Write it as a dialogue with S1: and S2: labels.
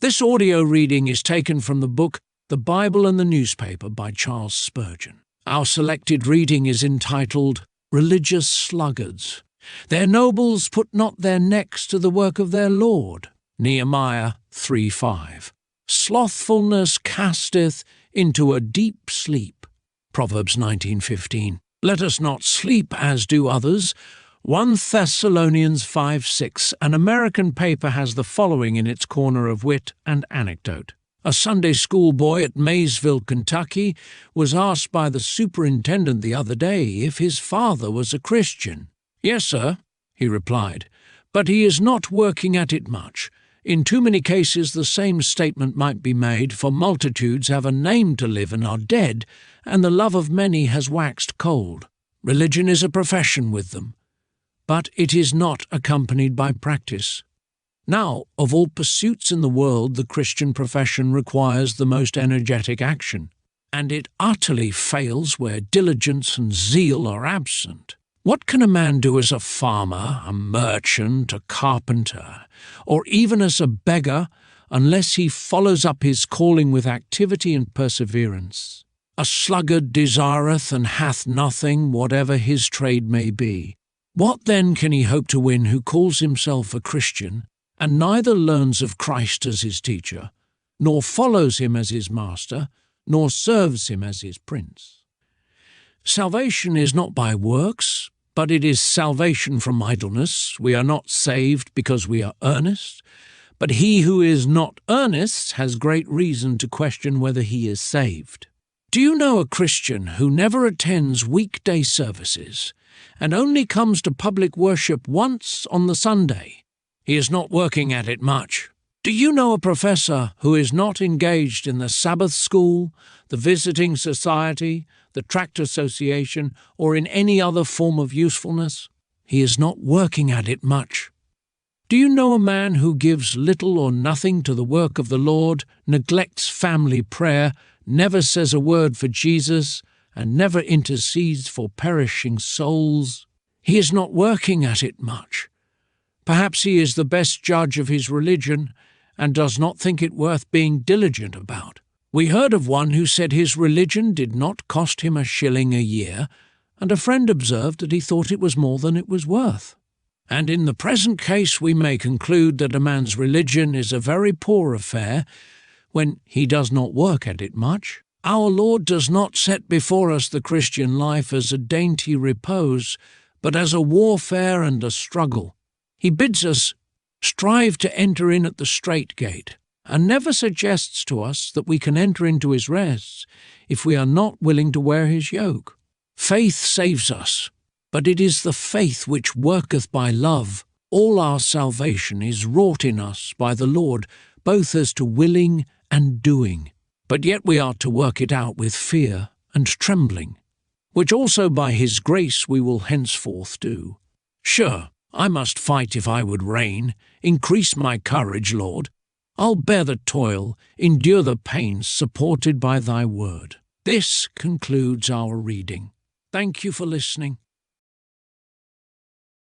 S1: This audio reading is taken from the book The Bible and the Newspaper by Charles Spurgeon. Our selected reading is entitled Religious Sluggards. Their nobles put not their necks to the work of their Lord. Nehemiah 3:5. Slothfulness casteth into a deep sleep. Proverbs 19:15. Let us not sleep as do others. 1 Thessalonians 5:6. An American paper has the following in its corner of wit and anecdote. A Sunday school boy at Maysville, Kentucky, was asked by the superintendent the other day if his father was a Christian. "Yes, sir," he replied, "but he is not working at it much. In too many cases the same statement might be made, for multitudes have a name to live and are dead, and the love of many has waxed cold. Religion is a profession with them, but it is not accompanied by practice. Now, of all pursuits in the world, the Christian profession requires the most energetic action, and it utterly fails where diligence and zeal are absent. What can a man do as a farmer, a merchant, a carpenter, or even as a beggar, unless he follows up his calling with activity and perseverance? A sluggard desireth and hath nothing, whatever his trade may be. What then can he hope to win who calls himself a Christian, and neither learns of Christ as his teacher, nor follows him as his master, nor serves him as his prince? Salvation is not by works, but it is salvation from idleness. We are not saved because we are earnest, but he who is not earnest has great reason to question whether he is saved. Do you know a Christian who never attends weekday services and only comes to public worship once on the Sunday? He is not working at it much. Do you know a professor who is not engaged in the Sabbath school, the visiting society, the tract association, or in any other form of usefulness? He is not working at it much. Do you know a man who gives little or nothing to the work of the Lord, neglects family prayer, never says a word for Jesus, and never intercedes for perishing souls? He is not working at it much. Perhaps he is the best judge of his religion and does not think it worth being diligent about. We heard of one who said his religion did not cost him a shilling a year, and a friend observed that he thought it was more than it was worth. And in the present case we may conclude that a man's religion is a very poor affair when he does not work at it much. Our Lord does not set before us the Christian life as a dainty repose, but as a warfare and a struggle. He bids us strive to enter in at the strait gate, and never suggests to us that we can enter into his rest if we are not willing to wear his yoke. Faith saves us, but it is the faith which worketh by love. All our salvation is wrought in us by the Lord, both as to willing and doing. But yet we are to work it out with fear and trembling, which also by his grace we will henceforth do. Sure, I must fight if I would reign. Increase my courage, Lord. I'll bear the toil, endure the pains, supported by thy word. This concludes our reading. Thank you for listening.